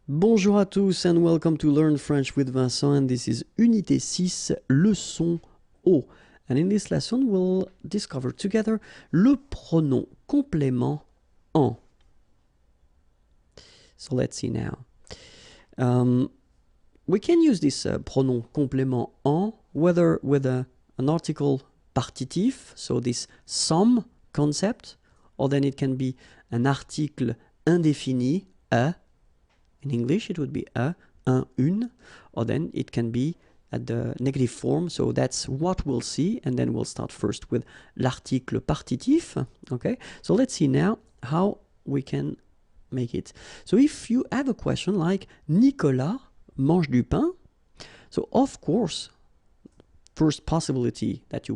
Bonjour à tous and welcome to Learn French with Vincent, and this is Unité 6, leçon O. And in this lesson we'll discover together le pronom complément en. So let's see now. We can use this pronom complément en whether with an article partitif, so this some concept, or then it can be an article indéfini, a. In English, it would be un, une, or then it can be at the negative form. So that's what we'll see, and then we'll start first with l'article partitif. Okay, so let's see now how we can make it. So if you have a question like Nicolas mange du pain, so of course, first possibility that you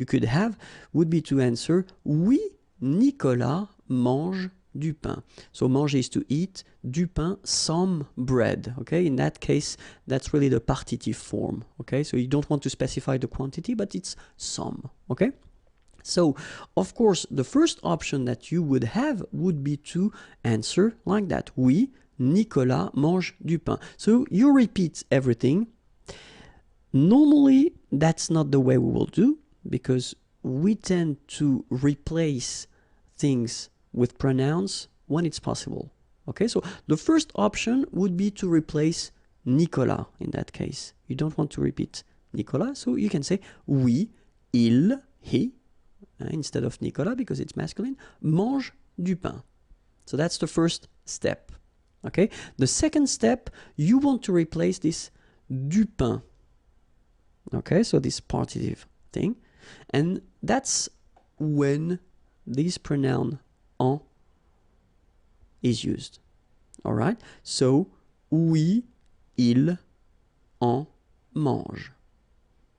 could have would be to answer oui, Nicolas mange du pain. So manger is to eat, du pain, some bread. Okay, in that case, that's really the partitive form. Okay, so you don't want to specify the quantity, but it's some. Okay, so of course, the first option that you would have would be to answer like that. Oui, Nicolas mange du pain. So you repeat everything. Normally, that's not the way we will do, because we tend to replace things with pronouns when it's possible. Okay, so the first option would be to replace Nicolas in that case. You don't want to repeat Nicolas, so you can say oui, il, he, instead of Nicolas because it's masculine, mange du pain. So that's the first step. Okay, the second step, you want to replace this du pain. Okay, so this partitive thing, and that's when this pronoun en is used. All right, so oui, il en mange.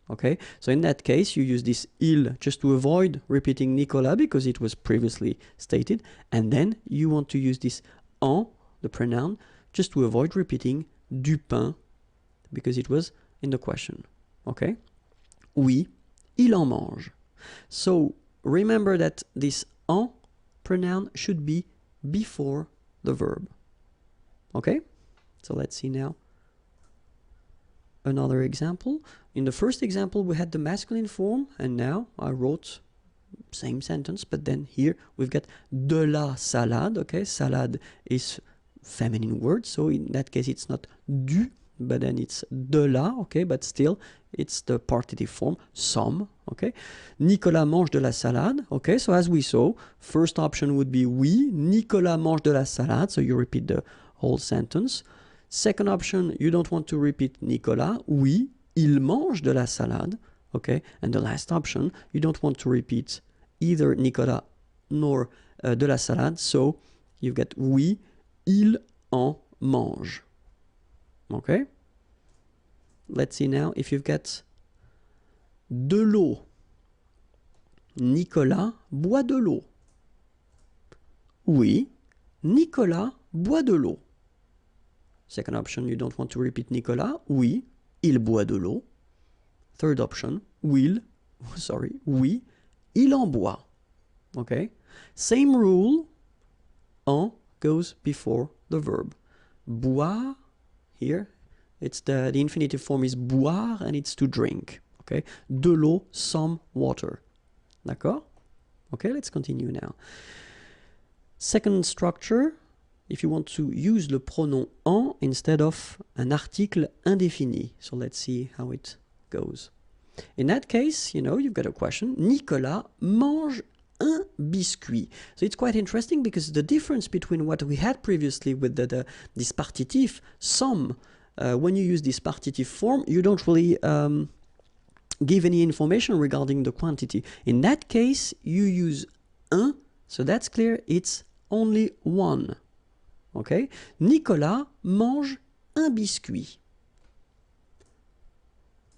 Okay, so in that case you use this il just to avoid repeating Nicolas because it was previously stated, and then you want to use this en, the pronoun, just to avoid repeating du pain because it was in the question. Okay, oui, il en mange. So remember that this en pronoun should be before the verb. Okay, so let's see now another example. In the first example we had the masculine form, and now I wrote same sentence, but then here we've got de la salade. Okay, salade is feminine word, so in that case it's not du, but then it's de la. Okay, but still it's the partitive form, some. Okay, Nicolas mange de la salade. Okay, so as we saw, first option would be oui, Nicolas mange de la salade, so you repeat the whole sentence. Second option, you don't want to repeat Nicolas, oui, il mange de la salade. Okay, and the last option, you don't want to repeat either Nicolas nor de la salade, so you've got oui, il en mange. Okay, let's see now if you've got de l'eau. Nicolas boit de l'eau. Oui, Nicolas boit de l'eau. Second option, you don't want to repeat Nicolas. Oui, il boit de l'eau. Third option, oui, il en boit. Okay, same rule, en goes before the verb. Boire, here, it's the infinitive form is boire, and it's to drink. Okay, de l'eau, some water. D'accord? Okay, let's continue now. Second structure, if you want to use le pronom en instead of an article indéfini. So let's see how it goes. In that case, you've got a question. Nicolas mange un biscuit. So it's quite interesting because the difference between what we had previously with this partitif, some, when you use this partitive form, you don't really give any information regarding the quantity. In that case, you use un, so that's clear, it's only one. Okay? Nicolas mange un biscuit.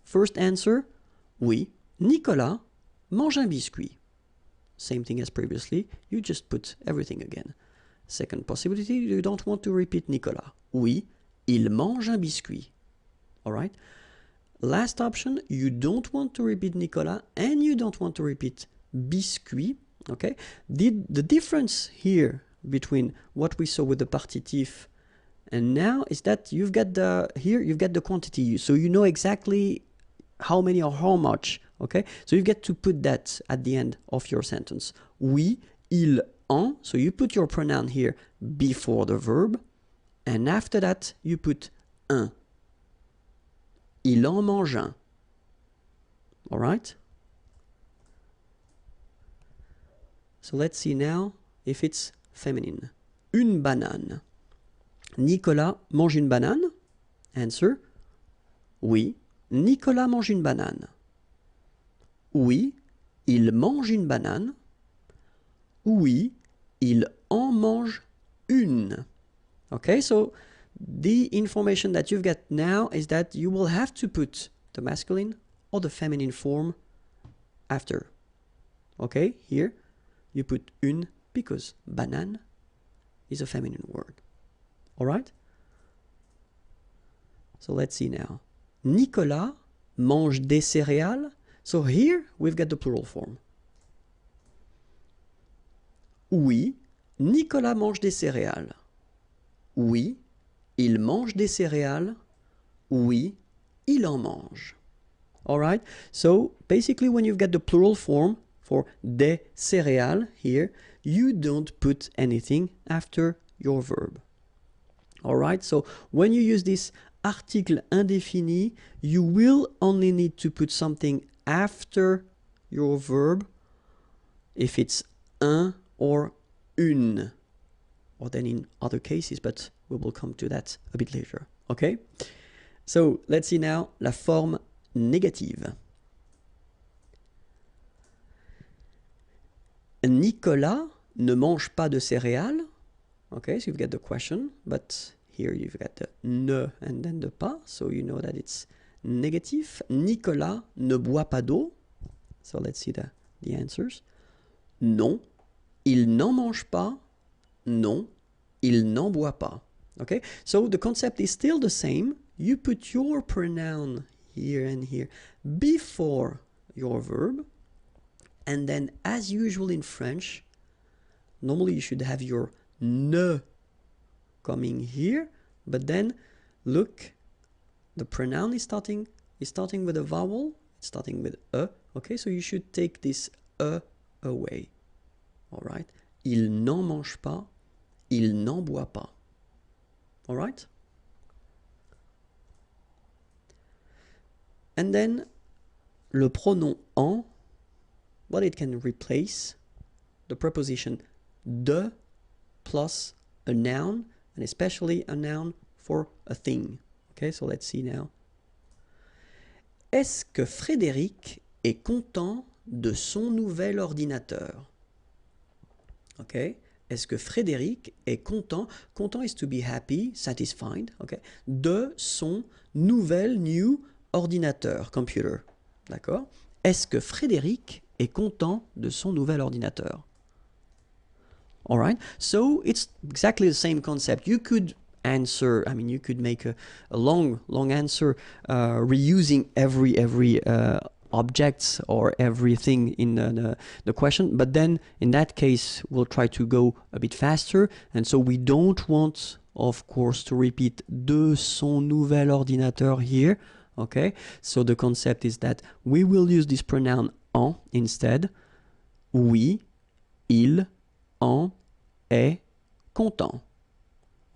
First answer, oui, Nicolas mange un biscuit. Same thing as previously, you just put everything again. Second possibility, you don't want to repeat Nicolas. Oui, il mange un biscuit. Alright? Last option, you don't want to repeat Nicolas and you don't want to repeat biscuit. Okay? The difference here between what we saw with the partitif And now is that you've got the, here you've got the quantity, so you know exactly how many or how much, okay? So you get to put that at the end of your sentence. Oui, il en, so you put your pronoun here before the verb, and after that you put un. Il en mange un. All right? So let's see now if it's feminine. Une banane. Nicolas mange une banane? Answer. Oui, Nicolas mange une banane. Oui, il mange une banane. Oui, il en mange une. Okay, so the information that you've got now is that you will have to put the masculine or the feminine form after. Okay, here you put une because banane is a feminine word. All right? So let's see now. Nicolas mange des céréales. So here we've got the plural form. Oui, Nicolas mange des céréales. Oui, il mange des céréales. Oui, il en mange. All right? So basically when you've got the plural form for des céréales here, you don't put anything after your verb. All right? So when you use this article indéfini, you will only need to put something after your verb if it's un or une, or then in other cases, but we will come to that a bit later. Okay? So let's see now la forme négative. Nicolas ne mange pas de céréales. Okay, so you've got the question, but here you've got the ne and then the pas, so you know that it's negative. Nicolas ne boit pas d'eau. So let's see the answers. Non, il n'en mange pas. Non, il n'en boit pas. Okay, so the concept is still the same. You put your pronoun here and here before your verb, and then as usual in French, normally you should have your ne coming here, but then look, the pronoun is starting with a vowel, it's starting with a. Okay, so you should take this a away. All right, il n'en mange pas, il n'en boit pas. All right, and then le pronom en, well, it can replace the preposition de plus a noun, and especially a noun for a thing. Okay, so let's see now. Est-ce que Frédéric est content de son nouvel ordinateur? Okay, est-ce que Frédéric est content? Content is to be happy, satisfied. Okay, de son nouvel new ordinateur, computer. D'accord? Est-ce que Frédéric est content de son nouvel ordinateur? All right, so it's exactly the same concept. You could answer, I mean, you could make a long answer reusing every objects or everything in the question, but then in that case we'll try to go a bit faster, and so we don't want, of course, to repeat de son nouvel ordinateur here. Okay, so the concept is that we will use this pronoun en instead. Oui, il en est content.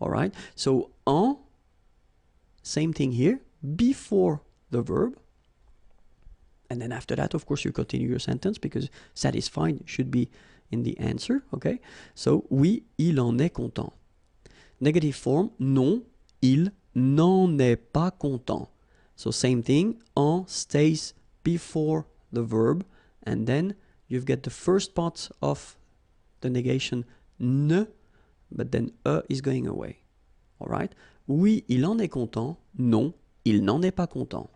All right, so en, same thing here, before the verb, and then after that, of course, you continue your sentence because satisfied should be in the answer. Okay, so oui, il en est content. Negative form, non, il n'en est pas content. So same thing, en stays before the verb, and then you've got the first part of the negation ne, but then is going away. All right? Oui, il en est content. Non, il n'en est pas content.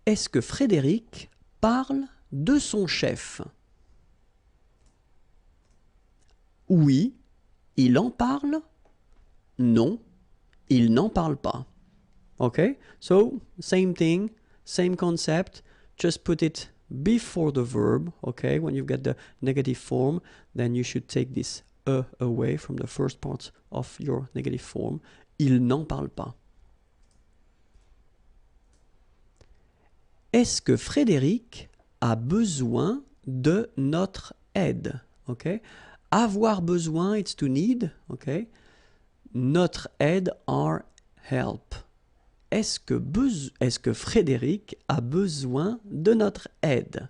Est-ce que Frédéric parle de son chef? Oui, il en parle. Non, il n'en parle pas. Okay, so same thing, same concept, just put it before the verb, okay? When you've got the negative form, then you should take this away from the first part of your negative form. Il n'en parle pas. Est-ce que Frédéric a besoin de notre aide? Okay? Avoir besoin, it's to need. Okay? Notre aide, our help. Est-ce que Frédéric a besoin de notre aide?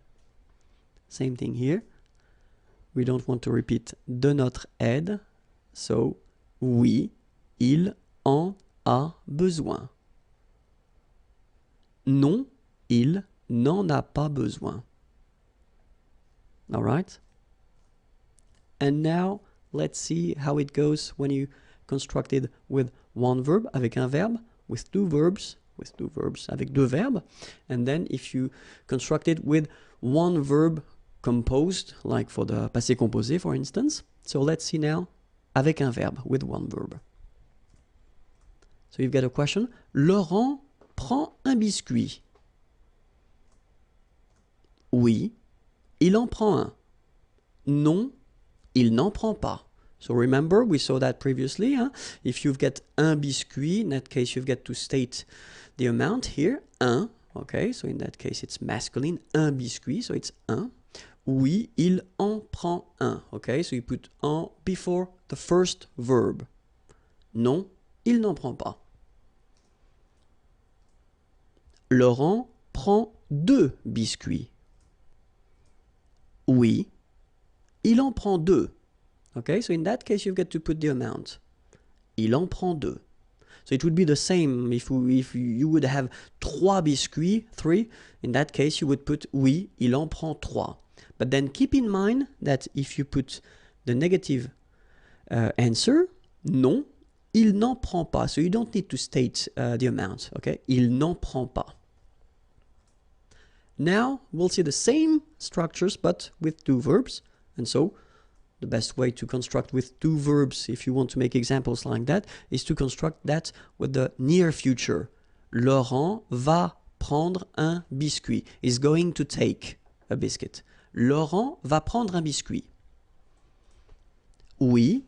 Same thing here. We don't want to repeat de notre aide. So, oui, il en a besoin. Non, il n'en a pas besoin. All right? And now, let's see how it goes when you construct it with one verb, avec un verbe, with two verbs, avec deux verbes. And then if you construct it with one verb composed, like for the passé composé, for instance. So let's see now, avec un verbe, with one verb. So you've got a question. Laurent prend un biscuit. Oui, il en prend un. Non, il n'en prend pas. So remember, we saw that previously. Huh? If you've got un biscuit, in that case you've got to state the amount here. Un, okay, so in that case it's masculine. Un biscuit, so it's un. Oui, il en prend un. Okay, so you put en before the first verb. Non, il n'en prend pas. Laurent prend 2 biscuits. Oui, il en prend 2. Okay, so in that case you've got to put the amount. Il en prend 2. So it would be the same if you would have 3 biscuits, 3. In that case you would put oui, il en prend 3. But then keep in mind that if you put the negative answer, non, il n'en prend pas. So you don't need to state the amount. Okay, il n'en prend pas. Now we'll see the same structures but with 2 verbs. And so the best way to construct with 2 verbs, if you want to make examples like that, is to construct that with the near future. Laurent va prendre un biscuit. Is going to take a biscuit. Laurent va prendre un biscuit. Oui,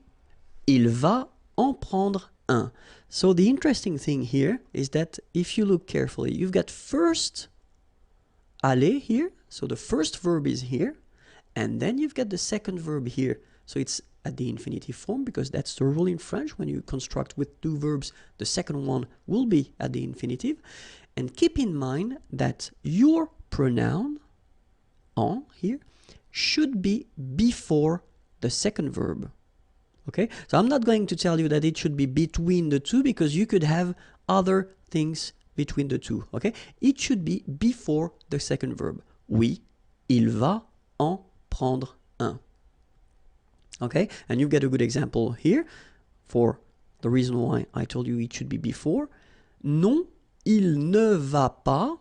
il va en prendre un. So the interesting thing here is that if you look carefully, you've got first aller here. So the first verb is here. And then you've got the second verb here. So it's at the infinitive form because that's the rule in French. When you construct with 2 verbs, the second one will be at the infinitive. And keep in mind that your pronoun, en here, should be before the second verb. Okay? So I'm not going to tell you that it should be between the two because you could have other things between the two. Okay? It should be before the second verb. Oui, il va en prendre un. Okay, and you get a good example here for the reason why I told you it should be before. Non, il ne va pas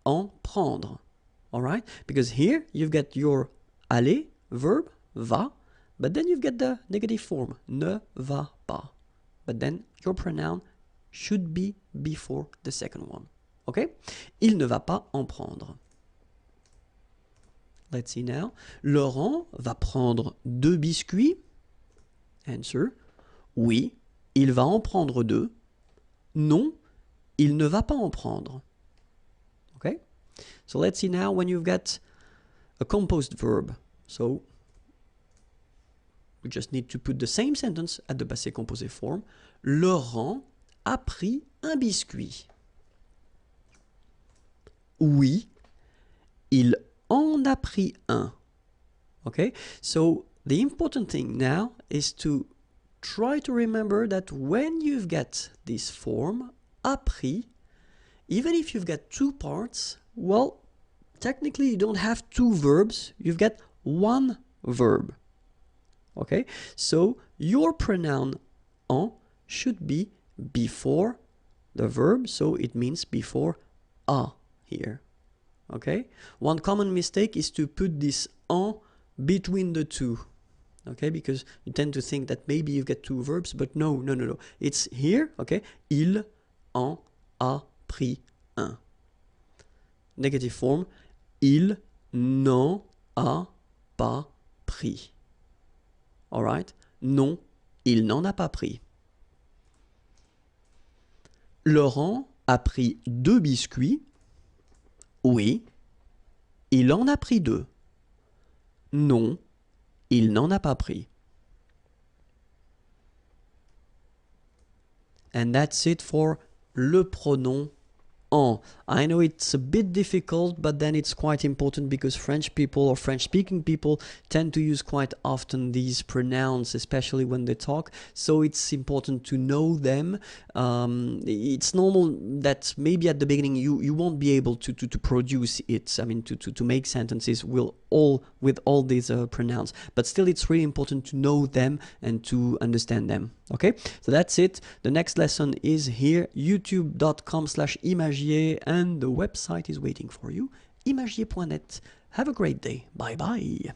en prendre. All right, because here you've got your aller verb, va, but then you've got the negative form, ne va pas. But then your pronoun should be before the second one. Okay, il ne va pas en prendre. Let's see now. Laurent va prendre 2 biscuits. Answer. Oui, il va en prendre 2. Non, il ne va pas en prendre. Okay? So let's see now when you've got a composed verb. So we just need to put the same sentence at the passé composé form. Laurent a pris un biscuit. Oui, il en a pris un. Okay, so the important thing now is to try to remember that when you've got this form, a pris, even if you've got 2 parts, well, technically you don't have 2 verbs, you've got 1 verb. Okay, so your pronoun en should be before the verb, so it means before a here. Okay, one common mistake is to put this en between the 2. Okay, because you tend to think that maybe you've got 2 verbs, but no. It's here, okay, il en a pris un. Negative form, il n'en a pas pris. Alright? Non, il n'en a pas pris. Laurent a pris 2 biscuits. Oui, il en a pris 2. Non, il n'en a pas pris. And that's it for le pronom en. I know it's a bit difficult, but then it's quite important because French people or French-speaking people tend to use quite often these pronouns, especially when they talk. So it's important to know them. It's normal that maybe at the beginning you won't be able to produce it. I mean, to make sentences with all these pronouns. But still, it's really important to know them and to understand them. Okay, so that's it. The next lesson is here, youtube.com/imagier, and the website is waiting for you, imagier.net. Have a great day. Bye bye.